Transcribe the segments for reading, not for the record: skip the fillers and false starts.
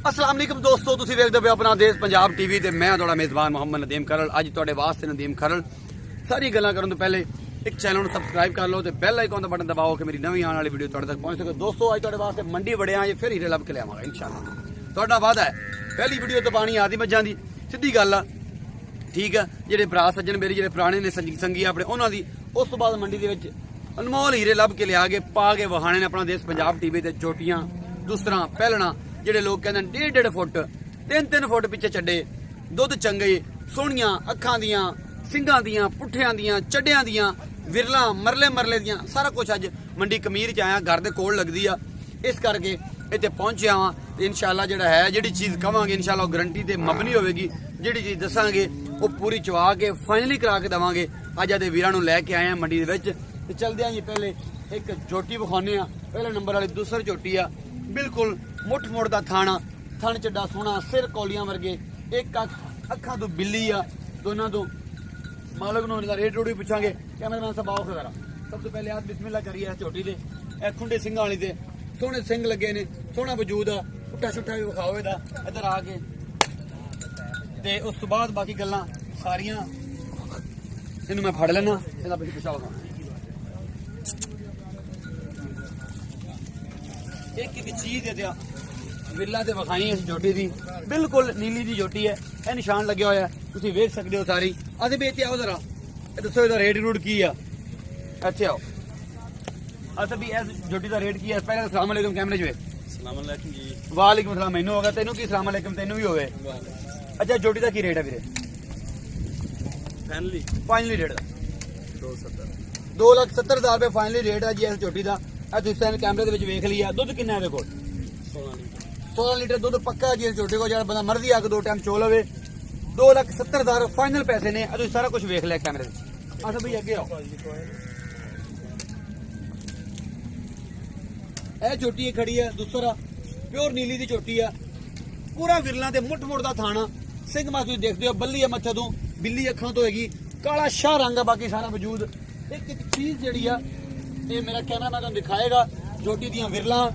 अस्सलाम वालेकुम दोस्तों, तुसीं वेखदे पे अपना देश पंजाब टीवी ते मैं तुहाडा मेज़बान मोहम्मद नदीम खरल। अज तुहाडे वास्ते नदीम खरल सारी गल्लां करन तो पहले एक चैनल नूं सबसक्राइब कर लो ते बेल आइकन दा बटन दबाओ कि मेरी नवीं आने वाली वीडियो तुहाडे तक पहुंच सके। दोस्तों अज तुहाडे वास्ते मंडी वड़े आं, फिर हीरे लभ के लिआवांगा इंशाअल्लाह। तुहाडा वादा है पहली वीडियो तो पानी आदी मज्जां दी सीधी गल आ, ठीक है। जेहड़े भरा सज्जन मेरे जेहड़े पुराने ने संगी अपने उन्हां दी उस तो बाद मंडी दे विच अनमोल हीरे लभ के लिया के पा के वहाने ने अपना देश पंजाब टीवी ते चोटियां दूसरा पहलना जेडे लोग कहते हैं 1.5 फुट 3 फुट पिछे छड्डे दुध चंगे सोहणियां अखां दियां सिंगां दियां पुठियां दियां चड्डियां दियां विरला मरले दियां सारा कुछ अज मंडी कमीर च आया, घर दे कोल लगदी आ, इस करके इत्थे पहुंचिया वां। इंशाअल्लाह जेड़ा है जेड़ी चीज़ कवांगे इंशाअल्लाह गारंटी ते मबनी होवेगी, जेड़ी चीज़ दसांगे वो पूरी चवा के फाइनली करा के देवांगे। अज आदे वीरां नूं लैके आए हैं मंडी दे विच ते चलदे आं जी। पहले एक झोटी विखाने आ, पहले नंबर वाली दूसरी झोटी आ, बिल्कुल मुठ मुड़ दा थाना थन चड्डा सोहना सिर कौलियां वर्गे एक अखां तो बिल्ली आ दोनों तो मालक नूं रेट रूट भी पुछांगे। कैमरामैन साहब आओ जरा, सब तो पहले आज बिस्मिल्लाह करिए इस झोटी दे खुंडे सिंगां वाली ते सोहने सिंग लगे ने, सोहना वजूद आ, पुट्ठा छुट्ठा भी विखाओ इहदा इधर आके ते उस तो बाद बाकी गल्लां सारियां इहनूं मैं फड़ लेना इहदा पिछा विखा एक चीज है विरला ते विखाई इस झोटी दी बिल्कुल नीली दी झोटी है, यह निशान लगे हुआ है तुसीं वेख सकते हो सारी। अस भी इत्थे आओ जरा दसो इहदा रेट रूट की आ, अच्छे आओ अस भी इस झोटी का रेट की है। पहले अस्सलाम वालेकुम कैमरे च अस्सलाम वालेकुम जी। वालेकुम अस्सलाम, मैनू होगा तेनू की अस्सलाम वालेकुम तेनू भी होवे। अच्छा झोटी का की रेट है वीरे? फाइनली रेट 2,70,000 रुपये फाइनली रेट है जी इस झोटी का। तुसीं कैमरे दे विच वेख लिया। दुध किन्ना है 16 लीटर दुध पक्का जी इस झोटी को, जो बंदा मर्जी आके 2 टाइम चो लवे। 2,70,000 फाइनल पैसे ने, तुसीं सारा कुछ वेख लिया कैमरे। अच्छा भाई अगे आओ, यह झोटी खड़ी है दूसरा प्योर नीली की झोटी है, पूरा विरला ते मुठ मुड़ दा थाना सिंह मास तुसीं देखदे हो, बल्ली है मत्थे तो बिल्ली अखां तो हैगी, काला शाह रंग है, बाकी सारा वजूद। एक चीज जिहड़ी आ ये मेरा कैमरा मैं तुहानूं दिखाएगा, झोटी दियां विरला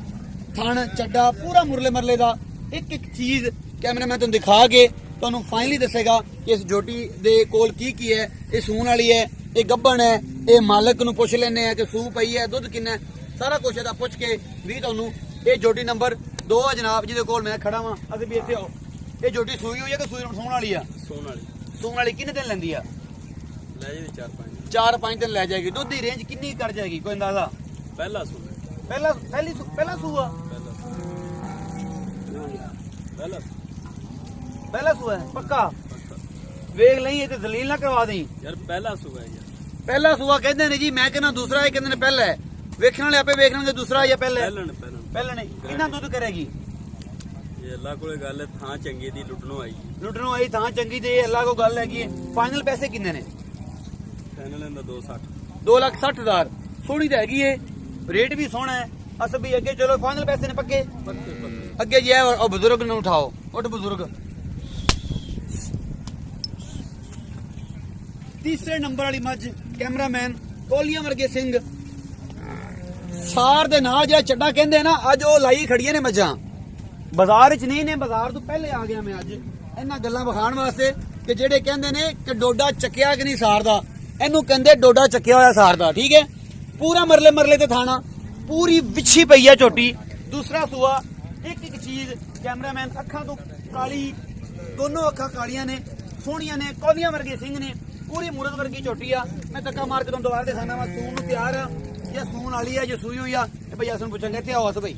थन चड्डा पूरा मुरले मरले दा एक चीज कैमरा मैं तुहानूं दिखा के तुहानूं फाइनली दसेगा कि इस झोटी दे कोल की है। ये सून वाली है, ये गब्बन है, ये मालक नूं पुछ लैने आ कि सूह पई है, दुध किन्ना है, सारा कुछ ਇਹਦਾ ਪੁੱਛ ਕੇ ਵੀ ਤੁਹਾਨੂੰ ਇਹ ਜੋਟੀ ਨੰਬਰ 2 ਆ ਜਨਾਬ ਜਿਹਦੇ ਕੋਲ ਮੈਂ ਖੜਾ ਵਾਂ। ਅਸੀਂ ਵੀ ਇੱਥੇ ਆਓ, ਇਹ ਜੋਟੀ ਸੂਈ ਹੋਈ ਹੈ ਕਿ ਸੂਣ ਵਾਲੀ ਆ? ਸੂਣ ਵਾਲੀ ਕਿੰਨੇ ਦਿਨ ਲੈਂਦੀ ਆ? ਲੈ ਜੀ 4-5 ਦਿਨ ਲੈ ਜਾਏਗੀ। ਦੁੱਧ ਦੀ ਰੇਂਜ ਕਿੰਨੀ ਕਰ ਜਾਏਗੀ ਕੋਈ ਅੰਦਾਜ਼ਾ? ਪਹਿਲਾ ਸੂਆ ਪਹਿਲਾ ਸੂਆ ਹੈ ਪੱਕਾ? ਵੇਖ ਲਈ ਇਹ ਤੇ ਦਲੀਲ ਨਾ ਕਰਵਾ ਦੇਈ ਯਾਰ, ਪਹਿਲਾ ਸੂਆ ਹੈ ਯਾਰ। ਪਹਿਲਾ ਸੂਆ ਕਹਿੰਦੇ ਨੇ ਜੀ, ਮੈਂ ਕਹਿੰਦਾ ਦੂਸਰਾ, ਇਹ ਕਹਿੰਦੇ ਨੇ ਪਹਿਲਾ ਹੈ। ਵੇਖਣ ਵਾਲੇ ਆਪੇ ਵੇਖਣਗੇ ਦੂਸਰਾ ਜਾਂ ਪਹਿਲਾ। ਪਹਿਲਾ ਨਹੀਂ ਕਿੰਨਾ ਦੁੱਧ ਕਰੇਗੀ? ਇਹ ਅੱਲਾ ਕੋਲੇ ਗੱਲ ਹੈ, ਥਾਂ ਚੰਗੀ ਦੀ ਲੁੱਟਣੋਂ ਆਈ ਥਾਂ ਚੰਗੀ ਤੇ ਅੱਲਾ ਕੋ ਗੱਲ ਹੈਗੀ। ਫਾਈਨਲ ਪੈਸੇ ਕਿੰਨੇ ਨੇ? ਫਾਈਨਲ ਇਹਦਾ 2,60,000। ਸੋਹਣੀ ਤਾਂ ਹੈਗੀ ਏ, ਰੇਟ ਵੀ ਸੋਹਣਾ ਹੈ। ਅਸ ਵੀ ਅੱਗੇ ਚਲੋ ਫਾਈਨਲ ਪੈਸੇ ਨੇ ਪੱਕੇ ਅੱਗੇ ਜੀ। ਉਹ ਬਜ਼ੁਰਗ ਨੂੰ ਉਠਾਓ, ਉੱਠ ਬਜ਼ੁਰਗ। ਤੀਸਰੇ ਨੰਬਰ ਵਾਲੀ ਮੱਝ ਕੈਮਰਾਮੈਨ ਕੋਲੀਆਂ ਵਰਗੇ ਸਿੰਘ ਸਾਰ ਦੇ ਨਾਲ ਜਿਹੜਾ ਚੱਡਾ ਕਹਿੰਦੇ ਨਾ, ਅੱਜ ਉਹ ਲਾਈ ਖੜੀਆਂ ਨੇ ਮੱਝਾਂ ਬਾਜ਼ਾਰ 'ਚ ਨਹੀਂ ਨੇ, ਬਾਜ਼ਾਰ ਤੋਂ ਪਹਿਲੇ ਆ ਗਿਆ ਮੈਂ ਅੱਜ ਇਹਨਾਂ ਗੱਲਾਂ ਵਿਖਾਉਣ ਵਾਸਤੇ ਕਿ ਜਿਹੜੇ ਕਹਿੰਦੇ ਨੇ ਕਿ ਡੋਡਾ ਚੱਕਿਆ ਕਿ ਨਹੀਂ ਸਾਰਦਾ, ਇਹਨੂੰ ਕਹਿੰਦੇ ਡੋਡਾ ਚੱਕਿਆ ਹੋਇਆ ਸਾਰਦਾ। ਠੀਕ ਹੈ, ਪੂਰਾ ਮਰਲੇ ਤੇ ਥਾਣਾ ਪੂਰੀ ਵਿਛੀ ਪਈ ਹੈ ਝੋਟੀ। ਦੂਸਰਾ ਸੂਆ ਇੱਕ ਚੀਜ਼ ਕੈਮਰਾਮੈਨ ਅੱਖਾਂ ਤੋਂ ਕਾਲੀ, ਦੋਨੋਂ ਅੱਖਾਂ ਕਾਲੀਆਂ ਨੇ, ਸੋਹਣੀਆਂ ਨੇ, ਕੌਲੀਆਂ ਵਰਗੇ ਸਿੰਘ ਨੇ, पूरी मूरत वर्गी झोटी आ। मैं धक्का मार के तुम दोबारा दिखाना वा सून नूं तैयार आ या सून वाली है जो सूई हुई आ। भाई अस पूछांगे इत्थे आओ अस भाई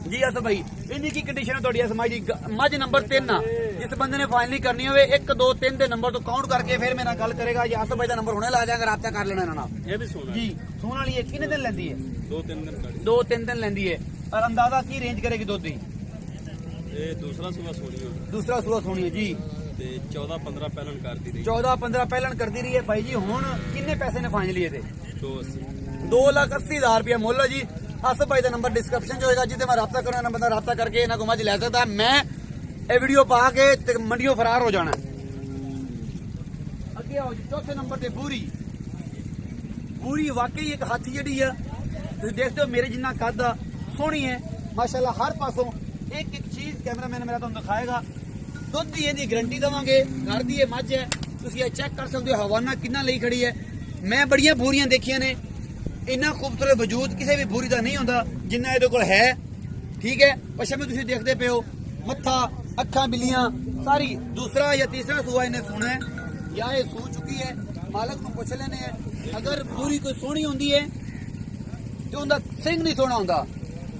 जी। अस भाई इन्नी की कंडीशन है तुहाडी इस मझ दी? मझ नंबर 3 आ। जिस बंदे ने फाइनली करनी होवे 1 2 3 दे नंबर तो काउंट करके फिर मेरे नाल गल करेगा। या अस भाई दा नंबर हुणे ला जाएगा, राब्ता कर लेना इन्हां नाल। ये भी सोना जी सून वाली है। कितने दिन लैंदी है? 2-3 दिन लैंदी है। और अंदाजा की रेंज करेगी दुध दी? ये दूसरा सूआ सोनी है जी। 14-15 ਪਹਿਲਣ ਕਰਦੀ ਰਹੀ। 14-15 ਪਹਿਲਣ ਕਰਦੀ ਰਹੀ ਹੈ ਭਾਈ ਜੀ। ਹੁਣ ਕਿੰਨੇ ਪੈਸੇ ਨੇ ਫਾਈਨਲੀ ਇਹਦੇ? 2,80,000 ਰੁਪਏ ਮੁੱਲ ਜੀ। ਆਸਫ ਭਾਈ ਦਾ ਨੰਬਰ ਡਿਸਕ੍ਰਿਪਸ਼ਨ 'ਚ ਹੋਏਗਾ, ਜਿੱਥੇ ਮੈਂ ਰਾਬਤਾ ਕਰਨਾ ਬੰਦਾ ਰਾਬਤਾ ਕਰਕੇ ਇਹਨਾਂ ਕੋਲ ਮੱਝ ਲੈ ਸਕਦਾ। ਮੈਂ ਇਹ ਵੀਡੀਓ ਪਾ ਕੇ ਤੇ ਮੰਡੀਓ ਫਰਾਰ ਹੋ ਜਾਣਾ। ਅੱਗੇ ਆਓ ਜੀ, ਚੌਥੇ ਨੰਬਰ ਤੇ ਬੂਰੀ ਵਾਕਈ ਇੱਕ ਹਾਥੀ ਜਿਹੜੀ ਆ, ਤੁਸੀਂ ਦੇਖਦੇ ਹੋ ਮੇਰੇ ਜਿੰਨਾ ਕੱਦ ਆ, ਸੋਹਣੀ ਹੈ ਮਾਸ਼ਾਅੱਲਾ। ਹਰ ਪਾਸੋਂ ਇੱਕ ਇੱਕ ਚੀਜ਼ ਕੈਮਰਾਮੈਨ ਮੇਰਾ ਤੁਹਾਨੂੰ ਦਿਖਾਏਗਾ। ਦੁੱਧ ਦੀ ਇਹਦੀ ਗਾਰੰਟੀ ਦਵਾਂਗੇ, ਘਰ ਦੀ ਇਹ ਮੱਝ ਹੈ, ਤੁਸੀਂ ਇਹ ਚੈੱਕ ਕਰ ਸਕਦੇ ਹੋ ਹਵਾਨਾ ਕਿੰਨਾ ਲਈ ਖੜੀ ਹੈ। ਮੈਂ ਬੜੀਆਂ ਬੂਰੀਆਂ ਦੇਖੀਆਂ ਨੇ, ਇੰਨਾ ਖੂਬਸੂਰਤ ਵਜੂਦ ਕਿਸੇ ਵੀ ਬੂਰੀ ਦਾ ਨਹੀਂ ਹੁੰਦਾ ਜਿੰਨਾ ਇਹਦੇ ਕੋਲ ਹੈ। ਠੀਕ ਹੈ, ਪਛਮੇ ਤੁਸੀਂ ਦੇਖਦੇ ਪਏ ਹੋ, ਮੱਥਾ, ਅੱਖਾਂ ਬਿੱਲੀਆਂ ਸਾਰੀ। ਦੂਸਰਾ ਜਾਂ ਤੀਸਰਾ ਸੂਆ ਇਹਨੇ ਸੋਣਾ ਹੈ ਜਾਂ ਇਹ ਸੂ ਚੁੱਕੀ ਹੈ, ਮਾਲਕ ਨੂੰ ਪੁੱਛ ਲੈਣੇ ਹੈ। ਅਗਰ ਬੂਰੀ ਕੋਈ ਸੋਹਣੀ ਹੁੰਦੀ ਹੈ ਤੇ ਉਹਦਾ ਸਿੰਘ ਨਹੀਂ ਸੋਹਣਾ ਹੁੰਦਾ।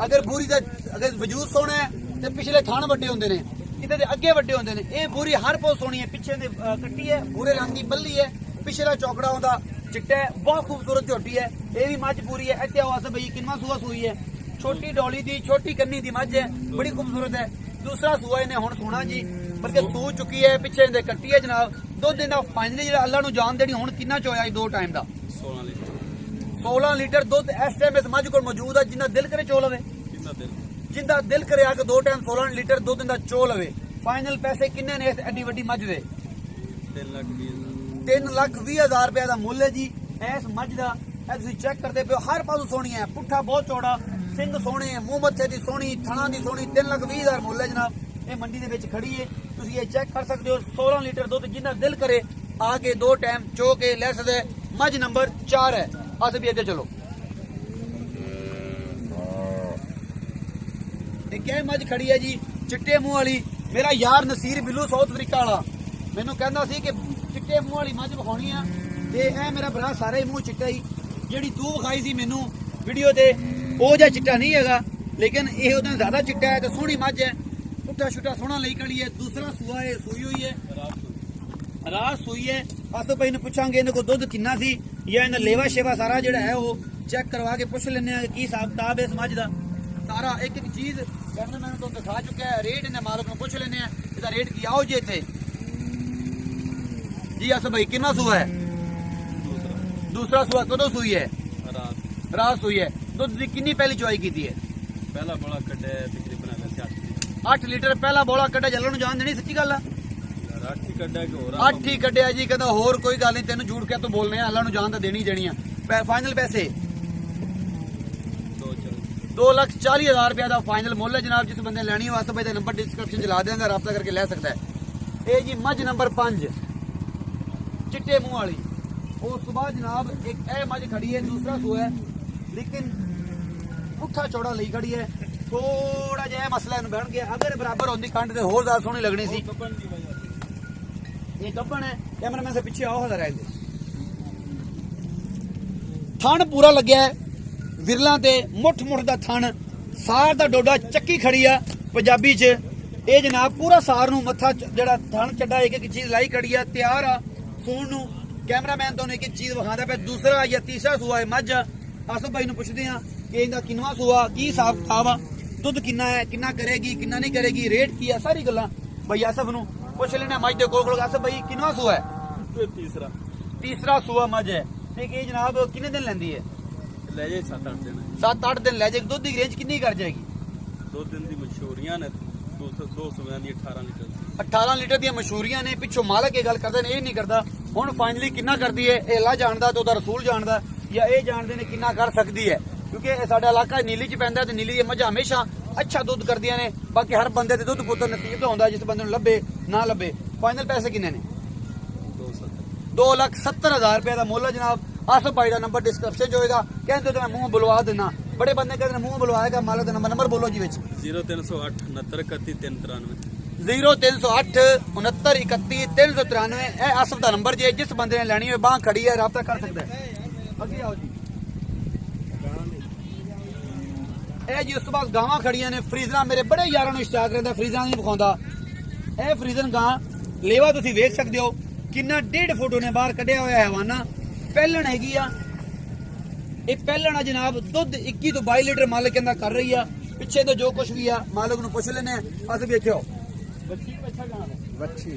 ਅਗਰ ਬੂਰੀ ਦਾ ਅਗਰ ਵਜੂਦ ਸੋਹਣਾ ਹੈ ਤੇ ਪਿਛਲੇ ਥਣ ਵੱਡੇ ਹੁੰਦੇ ਨੇ, ਕਿਤੇ ਦੇ ਅੱਗੇ ਵੱਡੇ ਹੁੰਦੇ ਨੇ। ਇਹ ਬੂਰੀ ਹਰ ਬਹੁਤ ਸੋਹਣੀ ਹੈ, ਪਿੱਛੇ ਦੇ ਕੱਟੀ ਹੈ, ਭੂਰੇ ਰੰਗ ਦੀ ਬੱਲੀ ਹੈ, ਪਿਛਲਾ ਚੌਕੜਾ ਉਹਦਾ ਚਿੱਟਾ ਹੈ, ਬਹੁਤ ਖੂਬਸੂਰਤ ਝੋਟੀ ਹੈ। ਇਹ ਵੀ ਮੱਝ ਪੂਰੀ ਹੈ। ਇੱਥੇ ਆਵਾਜ਼ ਬਈ ਕਿੰਨਾ ਸੂਆ ਸੂਈ ਹੈ, ਛੋਟੀ ਡੋਲੀ ਦੀ ਛੋਟੀ ਕੰਨੀ ਦੀ ਮੱਝ ਹੈ, ਬੜੀ ਖੂਬਸੂਰਤ ਹੈ। ਦੂਸਰਾ ਸੂਆ ਇਹਨੇ ਹੁਣ ਸੋਣਾ ਜੀ, ਬਲਕਿ ਸੂ ਚੁੱਕੀ ਹੈ, ਪਿੱਛੇ ਇਹਦੇ ਕੱਟੀ ਹੈ ਜਨਾਬ। ਦੁੱਧ ਇਹਦਾ ਫਾਈਨਲੀ ਜਿਹੜਾ ਅੱਲਾ ਨੂੰ ਜਾਣ ਦੇਣੀ ਹੁਣ ਕਿੰਨਾ ਚੋਇਆ ਜੀ 2 ਟਾਈਮ ਦਾ 16 ਲੀਟਰ 16 ਲੀਟਰ ਦੁੱਧ ਇਸ ਟਾਈਮ ਇਸ ਮੱਝ ਕੋਲ ਮੌਜੂਦ ਹੈ। ਜਿੰਨਾ ਦਿਲ ਕਰੇ ਚੋ ਲਵੇ, ਜਿੰਦਾ ਦਿਲ ਕਰੇ ਆ ਕੇ 2 ਟਾਈਮ 16 ਲੀਟਰ ਦੁੱਧ ਇਹਦਾ ਚੋ ਲਵੇ। ਫਾਈਨਲ ਪੈਸੇ ਕਿੰਨੇ ਨੇ ਇਸ ਐਡੀ ਵੱਡੀ ਮੱਝ ਦੇ? 3,20,000 ਰੁਪਏ ਦਾ ਮੁੱਲ ਹੈ ਜੀ ਇਸ ਮੱਝ ਦਾ। ਇਹ ਤੁਸੀਂ ਚੈੱਕ ਕਰਦੇ ਪਿਓ, ਹਰ ਪਾਸੋਂ ਸੋਹਣੀ ਹੈ, ਪੁੱਠਾ ਬਹੁਤ ਚੌੜਾ, ਸਿੰਘ ਸੋਹਣੇ, ਮੂੰਹ ਮੱਥੇ ਦੀ ਸੋਹਣੀ, ਥਣਾ ਦੀ ਸੋਹਣੀ। 3,20,000 ਮੁੱਲ ਹੈ ਜਨਾਬ। ਇਹ ਮੰਡੀ ਦੇ ਵਿੱਚ ਖੜੀ ਹੈ, ਤੁਸੀਂ ਇਹ ਚੈੱਕ ਕਰ ਸਕਦੇ ਹੋ। 16 ਲੀਟਰ ਦੁੱਧ ਜਿੰਨਾ ਦਿਲ ਕਰੇ ਆ ਕੇ 2 ਟਾਈਮ ਚੋ ਕੇ ਲੈ ਸਕਦੇ। ਮੱਝ ਨੰਬਰ 4 ਹੈ। ਅੱਜ ਵੀ ਅੱਗੇ ਚਲੋ। ਇਹ ਕਿਹ ਮੱਝ ਖੜੀ ਹੈ ਜੀ, ਚਿੱਟੇ ਮੂੰਹ ਵਾਲੀ। ਮੇਰਾ ਯਾਰ ਨਸੀਰ ਬਿੱਲੂ ਸਾਊਥ ਅਫਰੀਕਾ ਵਾਲਾ ਮੈਨੂੰ ਕਹਿੰਦਾ ਸੀ ਕਿ ਚਿੱਟੇ ਮੂੰਹ ਵਾਲੀ ਮੱਝ ਵਿਖਾਉਣੀ ਆ, ਤੇ ਇਹ ਮੇਰਾ ਭਰਾ ਸਾਰਾ ਹੀ ਮੂੰਹ ਚਿੱਟਾ ਹੀ। ਜਿਹੜੀ ਤੂੰ ਵਿਖਾਈ ਸੀ ਮੈਨੂੰ ਵੀਡੀਓ ਤੇ ਉਹ ਜਿਹਾ ਚਿੱਟਾ ਨਹੀਂ ਹੈਗਾ, ਲੇਕਿਨ ਇਹ ਉਹਦਾ ਜ਼ਿਆਦਾ ਚਿੱਟਾ ਹੈ ਤੇ ਸੋਹਣੀ ਮੱਝ ਹੈ, ਪੁੱਠਾ ਛੁੱਟਾ ਸੋਹਣਾ ਲਈ ਖੜੀ ਹੈ। ਦੂਸਰਾ ਸੂਆ ਇਹ ਸੂਈ ਹੋਈ ਹੈ, ਰਾਤ ਸੂਈ ਹੈ। ਆਸੋ ਭਾਈ ਨੂੰ ਪੁੱਛਾਂਗੇ ਇਹਦੇ ਕੋਲ ਦੁੱਧ ਕਿੰਨਾ ਸੀ ਜਾਂ ਇਹਨਾਂ ਲੇਵਾ ਸ਼ੇਵਾ ਸਾਰਾ ਜਿਹੜਾ ਹੈ ਉਹ ਚੈੱਕ ਕਰਵਾ ਕੇ ਪੁੱਛ ਲੈਂਦੇ ਆ ਕੀ ਹਿਸਾਬ ਕਿਤਾਬ ਹੈ ਇਸ ਮੱਝ ਦਾ। ਸਾਰਾ ਇੱਕ ਇੱਕ ਚੀਜ਼ ਕਹਿੰਦੇ ਮੈਨੂੰ ਤੁਹਾਨੂੰ ਦਿਖਾ ਚੁੱਕਿਆ ਹੈ। ਰੇਟ ਇਹਨੇ ਮਾਲਕ ਨੂੰ ਪੁੱਛ ਲੈਂਦੇ ਆ ਇਹਦਾ ਰੇਟ ਕੀ ਆਓ ਜੀ ਇੱਥੇ ਜੀ। ਆਸੋ ਭਾਈ ਕਿੰਨਾ ਸੂਆ ਹੈ? ਦੂਸਰਾ ਸੂਆ ਕਦੋਂ ਸੂਈ ਹੈ? ਰਾਤ ਸੂਈ ਹੈ। ਦੁੱਧ ਦੀ ਕਿੰਨੀ ਪਹਿਲੀ ਚੁਆਈ ਕੀਤੀ ਹੈ? ਪਹਿਲਾ ਬੋਲਾ ਕੱਢਿਆ ਤਕਰੀਬਨ 8 ਲੀਟਰ ਪਹਿਲਾ ਬੋਲਾ ਕੱਢਿਆ। ਜੱਲਣ ਨੂੰ ਜਾਣ ਦੇਣੀ? ਸੱਚੀ ਗੱਲ ਆ? 8 ਹੀ ਕੱਢਿਆ ਕਿ ਹੋਰ 8 ਹੀ ਕੱਢਿਆ ਜੀ। ਕਹਿੰਦਾ ਹੋਰ ਕੋਈ ਗੱਲ ਨਹੀਂ, ਤੈਨੂੰ ਝੂਠ ਕਹਿ ਤੂੰ ਬੋਲਨੇ ਆ, ਅੱਲਾ ਨੂੰ ਜਾਣ ਤਾਂ ਦੇਣੀ ਦੇਣੀ ਆ। ਫਾਈਨਲ ਪੈਸੇ 2,40,000 ਰੁਪਏ ਦਾ ਫਾਈਨਲ ਮੁੱਲ ਹੈ ਜਨਾਬ। ਜਿਸ ਬੰਦੇ ਲੈਣੀ ਹੋ ਆਸਫ ਭਾਈ ਦਾ ਨੰਬਰ ਡਿਸਕ੍ਰਿਪਸ਼ਨ ਚ ਲਾ ਦੇਵਾਂਗਾ, ਰਾਬਤਾ ਕਰਕੇ ਲੈ ਸਕਦਾ ਹੈ। ਇਹ ਜੀ ਮੱਝ ਨੰਬਰ 5 ਚਿੱਟੇ ਮੂੰਹ ਵਾਲੀ। ਉਸ ਤੋਂ ਬਾਅਦ ਜਨਾਬ ਇੱਕ ਇਹ ਮੱਝ ਖੜੀ ਹੈ, ਦੂਸਰਾ ਸੂਆ ਹੈ, ਲੇਕਿਨ ਪੁੱਠਾ ਚੌੜਾ ਲਈ ਖੜੀ ਹੈ। ਥੋੜਾ ਜਿਹਾ ਮਸਲਾ ਇਹਨੂੰ ਬਣ ਗਿਆ, ਅਗਰ ਬਰਾਬਰ ਹੁੰਦੀ ਕੰਡ ਤੇ ਹੋਰ ਜ਼ਿਆਦਾ ਸੋਹਣੀ ਲੱਗਣੀ ਸੀ। ਇਹ ਗੱਬਣ ਹੈ। ਕੈਮਰਾਮੈਨ ਸੇ ਪਿੱਛੇ ਆਓ ਹਜ਼ਾਰ ਆਏ। ਥਣ ਪੂਰਾ ਲੱਗਿਆ ਹੈ, ਵਿਰਲਾਂ ਤੇ ਮੁੱਠ ਮੁੱਠ ਦਾ ਥਣ, ਸਾਰ ਦਾ ਡੋਡਾ ਚੱਕੀ ਖੜੀ ਆ ਪੰਜਾਬੀ ਚ। ਇਹ ਜਨਾਬ ਪੂਰਾ ਸਾਰ ਨੂੰ ਮੱਥਾ ਜਿਹੜਾ ਥਣ ਚੱਡਾ ਇੱਕ ਇੱਕ ਚੀਜ਼ ਲਾਈ ਖੜੀ ਆ, ਤਿਆਰ ਆ ਸੂਣ ਨੂੰ। ਕੈਮਰਾਮੈਨ ਤੋਂ ਇੱਕ ਇੱਕ ਚੀਜ਼ ਵਿਖਾਉਂਦਾ ਪਿਆ। ਦੂਸਰਾ ਜਾਂ ਤੀਸਰਾ ਸੂਆ ਹੈ ਮੱਝ। ਆਸਫ ਭਾਈ ਨੂੰ ਪੁੱਛਦੇ ਆ ਕਿ ਇਹਦਾ ਕਿੰਨਵਾਂ ਸੂਆ, ਕੀ ਹਿਸਾਬ ਕਿਤਾਬ ਆ, ਦੁੱਧ ਕਿੰਨਾ ਹੈ, ਕਿੰਨਾ ਕਰੇਗੀ, ਕਿੰਨਾ ਨਹੀਂ ਕਰੇਗੀ, ਰੇਟ ਕੀ ਆ, ਸਾਰੀ ਗੱਲਾਂ ਭਾਈ ਆਸਫ ਨੂੰ ਪੁੱਛ ਲੈਣਾ। ਮੱਝ ਦੇ ਕੋਲ ਆਸਫ ਭਾਈ ਕਿੰਨਵਾਂ ਸੂਆ ਹੈ? ਤੀਸਰਾ ਸੂਆ ਮੱਝ ਹੈ। ਤੇ ਇਹ ਜਨਾਬ ਕਿੰਨੇ ਦਿਨ ਲੈਂਦੀ ਹੈ? ਲੈ ਜਾਏ 7-8 ਦਿਨ 7-8 ਦਿਨ ਲੈ ਜਾਏਗੀ। ਦੁੱਧ ਦੀ ਰੇਂਜ ਕਿੰਨੀ ਕਰ ਜਾਏਗੀ? 2 ਦਿਨ ਦੀ ਮਸ਼ਹੂਰੀਆਂ ਨੇ, 2 ਸੂਆਂ ਦੀ 18 ਲੀਟਰ 18 ਲੀਟਰ ਦੀਆਂ ਮਸ਼ਹੂਰੀਆਂ ਨੇ। ਪਿੱਛੋਂ ਮਾਲਕ ਇਹ ਗੱਲ ਕਰਦੇ ਨੇ, ਇਹ ਨਹੀਂ ਕਰਦਾ। ਹੁਣ ਫਾਈਨਲੀ ਕਿੰਨਾ ਕਰਦੀ ਹੈ ਇਹ ਅੱਲਾ ਜਾਣਦਾ ਤੇ ਉਹਦਾ ਰਸੂਲ ਜਾਣਦਾ, ਜਾਂ ਇਹ ਜਾਣਦੇ ਨੇ ਕਿੰਨਾ ਕਰ ਸਕਦੀ ਹੈ, ਕਿਉਂਕਿ ਇਹ ਸਾਡਾ ਇਲਾਕਾ ਨੀਲੀ ਚ ਪੈਂਦਾ ਤੇ ਨੀਲੀ ਦੀਆਂ ਮੱਝਾਂ ਹਮੇਸ਼ਾ ਅੱਛਾ ਦੁੱਧ ਕਰਦੀਆਂ ਨੇ। ਬਾਕੀ ਹਰ ਬੰਦੇ ਦੇ ਦੁੱਧ ਪੁੱਤਰ ਨਸੀਬ ਦਾ ਹੁੰਦਾ, ਜਿਸ ਬੰਦੇ ਨੂੰ ਲੱਭੇ ਨਾ ਲੱਭੇ। ਫਾਈਨਲ ਪੈਸੇ ਕਿੰਨੇ ਨੇ? 2,70,000 ਰੁਪਏ ਦਾ ਮੁੱਲ ਹੈ ਜਨਾਬ। ਆਸਫ ਭਾਈ ਦਾ ਨੰਬਰ ਡਿਸਕ੍ਰਿਪਸ਼ਨ 'ਚ ਹੋਏਗਾ। ਕਹਿੰਦੇ ਤੇ ਮੈਂ ਮੂੰਹ ਬੁਲਵਾ ਦੇਣਾ, ਬੜੇ ਬੰਦੇ ਕਹਿੰਦੇ ਨੇ ਮੂੰਹ ਬੁਲਵਾਏਗਾ। ਮਾਲਕ ਦਾ ਨੰਬਰ ਬੋਲੋ ਜੀ ਵਿੱਚ। 0308 69 31 393 0308 69 31 393। ਇਹ ਆਸਫ ਦਾ ਨੰਬਰ ਜੇ ਜਿਸ ਬੰਦੇ ਨੇ ਲੈਣੀ ਹੋਵੇ ਬਾਹ ਖੜੀ ਹੈ, ਰਾਬਤਾ ਕਰ ਸਕਦਾ ਹੈ। ਅੱਗੇ ਆਓ ਜੀ। ਇਹ ਜੀ ਉਸ ਤੋਂ ਬਾਅਦ ਗਾਵਾਂ ਖੜੀਆਂ ਨੇ, ਫਰੀਜ਼ਰਾਂ। ਮੇਰੇ ਬੜੇ ਯਾਰਾਂ ਨੂੰ ਇਸ਼ਤਿਆਕ ਰਹਿੰਦਾ, ਫਰੀਜ਼ਰਾਂ ਨਹੀਂ ਵਿਖਾਉਂਦਾ। ਇਹ ਫਰੀਜ਼ਨ ਗਾਂ ਲੇਵਾ ਤੁਸੀਂ ਵੇਖ ਸਕਦੇ ਹੋ, ਕਿੰਨਾ 1.5 ਫੁੱਟ ਉਹਨੇ ਬਾਹਰ ਕੱਢਿਆ ਹੋਇਆ ਹੈ ਹਵਾਨਾ। ਪਹਿਲਣ ਹੈਗੀ ਆ, ਇਹ ਪਹਿਲਣ ਆ ਜਨਾਬ। ਦੁੱਧ 21 ਤੋਂ 22 ਲੀਟਰ ਮਾਲਕ ਕਹਿੰਦਾ ਕਰ ਰਹੀ ਆ। ਪਿੱਛੇ ਤੋਂ ਜੋ ਕੁਝ ਵੀ ਆ ਮਾਲਕ ਨੂੰ ਪੁੱਛ ਲੈਣੇ ਆ। ਅਸੀਂ ਵੀ ਇੱਥੇ ਆਓ। ਬੱਚੀ ਅੱਛਾ ਗਾਂ ਹੈ, ਬੱਚੀ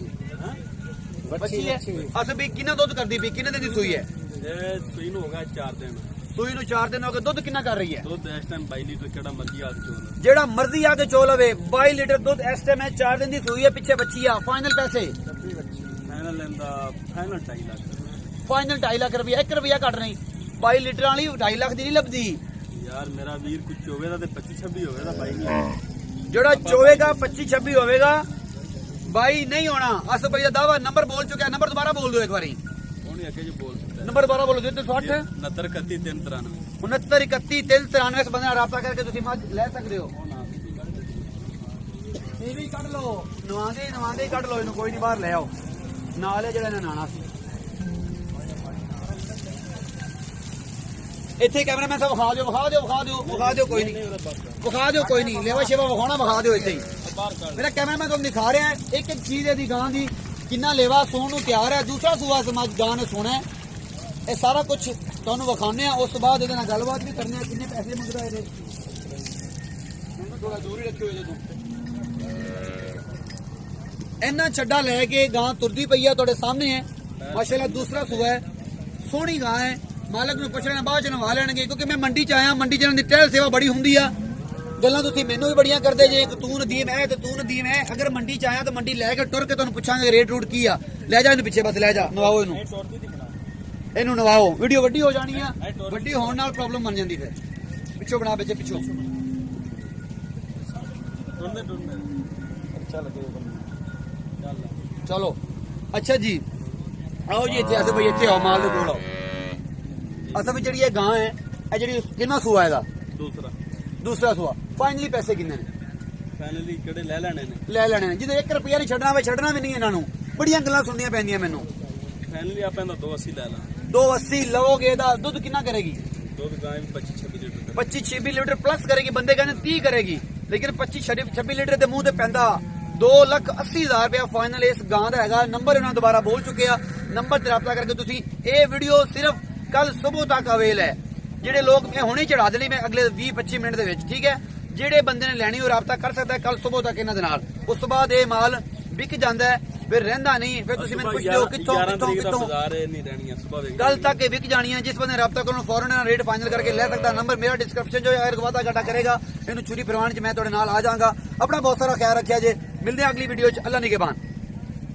ਹੈ। ਅਸੀਂ ਵੀ ਕਿੰਨਾ ਦੁੱਧ ਕਰਦੀ ਪਈ, ਕਿੰਨੇ ਦਿਨ ਦੀ ਸੂਈ ਹੈ? ਇਹ ਸੂਈ ਨੂੰ ਹੋ ਗਿਆ 4 ਦਿਨ। ਸੂਈ ਨੂੰ 4 ਦਿਨ ਹੋ ਗਏ। ਦੁੱਧ ਕਿੰਨਾ ਕਰ ਰਹੀ ਹੈ? ਦੁੱਧ ਇਸ ਟਾਈਮ 22 ਲੀਟਰ ਕਿਹੜਾ ਮਰਜ਼ੀ ਆ ਕੇ ਚੋਲ, ਜਿਹੜਾ ਮਰਜ਼ੀ ਆ ਕੇ ਚੋ ਲਵੇ। 22 ਲੀਟਰ ਦੁੱਧ ਇਸ ਟਾਈਮ ਹੈ, 4 ਦਿਨ ਦੀ ਸੂਈ ਹੈ, ਪਿੱਛੇ ਬੱਚੀ ਆ। ਫਾਈਨਲ ਪੈਸੇ ਫਾਈਨਲ ਲੈਂਦਾ, ਫਾਈਨਲ 2.5 ਲੱਖ। ਫਾਈਨਲ 2.5 ਲੱਖ ਰੁਪਇਆ। 1 ਰੁਪਇਆ ਘੱਟ ਨਹੀਂ। 22 ਲੀਟਰ ਵਾਲੀ 2.5 ਲੱਖ ਦੀ ਨਹੀਂ ਲੱਭਦੀ ਯਾਰ ਮੇਰਾ ਵੀਰ ਕੁਝ ਹੋਵੇ ਤਾਂ 25-26 ਹੋਵੇ ਤਾਂ ਬਾਈ ਨਹੀਂ। ਜਿਹੜਾ ਚੋਵੇਗਾ 25-26 ਹੋਵੇਗਾ ਬਾਈ ਨਹੀਂ ਹੋਣਾ। ਅਸ ਭਾਈ ਦਾ ਦਾਵਾ ਨੰਬਰ ਬੋਲ ਚੁੱਕਿਆ, ਨੰਬਰ ਦੁਬਾਰਾ ਬੋਲ ਦਿਓ ਇੱਕ ਵਾਰੀ। ਉਹਨੇ ਅੱਗੇ ਜੀ ਬੋਲ ਦਿੱਤਾ ਨੰਬਰ ਦੁਬਾਰਾ ਬੋਲੋ 60 69 31 393 69 31 393 ਇਸ ਬੰਦੇ ਨਾਲ ਰਾਬਤਾ ਕਰਕੇ ਤੁਸੀਂ ਮੱਝ ਲੈ ਸਕਦੇ ਹੋ। ਇਹ ਵੀ ਕੱਢ ਲਓ, ਨਵਾਂਦੇ ਕੱਢ ਲਓ, ਇਹਨੂੰ ਕੋਈ ਨਹੀਂ ਬਾਹਰ ਲੈ ਆਓ। ਨਾਲ ਹੈ ਜਿਹੜਾ ਇਹਨਾਂ ਨਾਣਾ ਸੀ। ਇੱਥੇ ਕੈਮਰਾਮੈਨ ਸਾਹਿਬ ਵਿਖਾ ਦਿਓ ਕੋਈ ਨਹੀਂ, ਵਿਖਾ ਦਿਓ ਕੋਈ ਨਹੀਂ, ਲੈਵਾ ਸ਼ੇਵਾ ਵਿਖਾਉਣਾ ਵਿਖਾ ਦਿਓ ਇੱਥੇ ਹੀ। ਮੇਰਾ ਕੈਮਰਾਮੈਨ ਤੁਹਾਨੂੰ ਦਿਖਾ ਰਿਹਾ ਹੈ ਇੱਕ ਇੱਕ ਚੀਜ਼ ਇਹਦੀ ਗਾਂ ਦੀ ਕਿੰਨਾ ਲੇਵਾ ਸੋਣ ਨੂੰ ਤਿਆਰ ਹੈ। ਦੂਸਰਾ ਸੂਆ ਸਮਾਜ ਗਾਂ ਨੇ ਸੋਣਾ ਇਹ ਸਾਰਾ ਕੁਝ ਤੁਹਾਨੂੰ ਵਿਖਾਉਂਦੇ ਆ। ਉਸ ਤੋਂ ਬਾਅਦ ਇਹਦੇ ਨਾਲ ਗੱਲਬਾਤ ਵੀ ਕਰਨੀ ਆ, ਕਿੰਨੇ ਪੈਸੇ ਮੰਗਦਾ ਇਹਦੇ। ਮੈਨੂੰ ਥੋੜਾ ਦੂਰ ਹੀ ਰੱਖਿਓ ਇਹਦੇ ਤੋਂ। ਇੰਨਾ ਛੱਡਾ ਲੈ ਕੇ ਗਾਂ ਤੁਰਦੀ ਪਈ ਆ ਤੁਹਾਡੇ ਸਾਹਮਣੇ ਹੈ। ਮਾਸ਼ਾਅੱਲਾ ਦੂਸਰਾ ਸੂਆ ਹੈ, ਸੋਹਣੀ ਗਾਂ ਹੈ। ਮਾਲਕ ਨੂੰ ਪੁੱਛ ਲੈਣਾ, ਬਾਅਦ ਚ ਨਵਾ ਲੈਣਗੇ ਕਿਉਂਕਿ ਮੈਂ ਮੰਡੀ ਚ ਆਇਆ। ਮੰਡੀ ਚ ਇਹਨਾਂ ਦੀ ਟਹਿਲ ਸੇਵਾ ਬੜੀ ਹੁੰਦੀ ਆ। ਗੱਲਾਂ ਤੁਸੀਂ ਮੈਨੂੰ ਵੀ ਬੜੀਆਂ ਕਰਦੇ ਜੇ, ਤੂੰ ਨਦੀਮ ਹੈ ਤੇ ਤੂੰ ਨਦੀਮ ਹੈ। ਅਗਰ ਮੰਡੀ ਚ ਆਇਆ ਤਾਂ ਮੰਡੀ ਲੈ ਕੇ ਟੁਰ ਕੇ ਤੁਹਾਨੂੰ ਪੁੱਛਾਂਗੇ ਰੇਟ ਰੂਟ ਕੀ ਆ। ਲੈ ਜਾ ਇਹਨੂੰ ਪਿੱਛੇ, ਬਸ ਲੈ ਜਾ, ਨਵਾਓ ਇਹਨੂੰ ਨਵਾਓ। ਵੀਡੀਓ ਵੱਡੀ ਹੋ ਜਾਣੀ ਆ, ਵੱਡੀ ਹੋਣ ਨਾਲ ਪ੍ਰੋਬਲਮ ਬਣ ਜਾਂਦੀ ਫਿਰ। ਪਿੱਛੋਂ ਬਣਾ ਪਿੱਛੇ ਪਿੱਛੋਂ ਚਲੋ। ਅੱਛਾ ਜੀ ਆਓ ਜੀ ਇੱਥੇ। ਬਈ ਇੱਥੇ ਆਓ, ਮਾਲ ਦੇ ਕੋਲ ਆਓ। ਅਸਲ ਵਿੱਚ ਜਿਹੜੀ ਇਹ ਗਾਂ ਹੈ, ਇਹ ਜਿਹੜੀ ਕਿੰਨਾ ਸੂਆ ਇਹਦਾ? ਦੂਸਰਾ ਸੂਆ। ਫਾਈਨਲੀ ਪੈਸੇ ਕਿੰਨੇ ਨੇ? ਫਾਈਨਲੀ ਕਿਹੜੇ ਲੈ ਲੈਣੇ ਨੇ ਜਿਹਦੇ 1 ਰੁਪਿਆ ਨਹੀਂ ਛੱਡਣਾ, ਛੱਡਣਾ ਵੀ ਨਹੀਂ ਇਹਨਾਂ ਨੂੰ। ਬੜੀਆਂ ਗੱਲਾਂ ਸੁਣਨੀਆਂ ਪੈਂਦੀਆਂ ਮੈਨੂੰ। ਫਾਈਨਲੀ ਆਪਾਂ ਇਹਦਾ 280 ਲੈ ਲਾਂ। 280 ਲਵੋਗੇ ਇਹਦਾ ਦੁੱਧ ਕਿੰਨਾ ਕਰੇਗੀ? ਦੁੱਧ ਗਾਂ 25-26 ਲੀਟਰ 25-26 ਲੀਟਰ ਪਲੱਸ ਕਰੇਗੀ। ਬੰਦੇ ਕਹਿੰਦੇ 30 ਕਰੇਗੀ, ਲੇਕਿਨ 25-26 ਲੀਟਰ ਦੇ ਮੂੰਹ ਤੇ ਪੈਂਦਾ 2,80,000 ਰੁਪਇਆ ਫਾਈਨਲ ਇਸ ਗਾਂ ਦਾ ਹੈਗਾ। ਨੰਬਰ ਇਹਨਾਂ ਦੁਬਾਰਾ ਬੋਲ ਚੁੱਕੇ ਆ। ਨੰਬਰ ਤੇ ਰਾਬਤਾ ਕਰਕੇ ਤੁਸੀਂ ਇਹ ਵੀਡੀਓ ਸਿਰਫ ਕੱਲ ਸਵੇਰ ਤੱਕ ਅਵੇਲ ਹੈ। ਜਿਹੜੇ ਲੋਕ ਮੈਂ ਹੁਣੇ ਚੜਾ ਦੇਣੀ ਮੈਂ ਅਗਲੇ 20-25 ਮਿੰਟ ਦੇ ਵਿੱਚ, ਠੀਕ ਹੈ। ਜਿਹੜੇ ਬੰਦੇ ਨੇ ਲੈਣੀ ਉਹ ਰਾਬਤਾ ਕਰ ਸਕਦਾ ਕੱਲ ਸਵੇਰ ਤੱਕ ਇਹਨਾਂ ਦੇ ਨਾਲ। ਉਸ ਤੋਂ ਬਾਅਦ ਇਹ ਮਾਲ ਵਿਕ ਜਾਂਦਾ ਹੈ, ਫਿਰ ਰਹਿੰਦਾ ਨਹੀਂ। ਫਿਰ ਤੁਸੀਂ ਮੈਨੂੰ ਪੁੱਛਦੇ ਹੋ ਕਿੱਥੋਂ ਬਾਜ਼ਾਰ ਨਹੀਂ ਰਹਿਣੀਆਂ ਸਵੇਰ ਕੱਲ ਤੱਕ ਇਹ ਵਿਕ ਜਾਣੀਆਂ। ਜਿਸ ਬੰਦੇ ਰਾਬਤਾ ਕਰਨ ਫੌਰਨ ਰੇਟ ਫਾਈਨਲ ਕਰਕੇ ਲੈ ਸਕਦਾ। ਨੰਬਰ ਮੇਰਾ ਡਿਸਕ੍ਰਿਪਸ਼ਨ ਜੋ ਹੈ। ਵਾਦਾ ਘਾਟਾ ਕਰੇਗਾ ਇਹਨੂੰ ਛੁਰੀ ਫਰਵਾਨ ਚ ਮੈਂ ਤੁਹਾਡੇ ਨਾਲ ਆ ਜਾਵਾਂਗਾ। ਆਪਣਾ ਬਹੁਤ ਸਾਰਾ ਖਿਆਲ ਰੱਖਿਆ ਜੇ। ਮਿਲਦੇ ਹਾਂ ਅਗਲੀ ਵੀਡੀਓ ਚ। ਅੱਲਾ ਨਿਗਹਿਬਾਨ।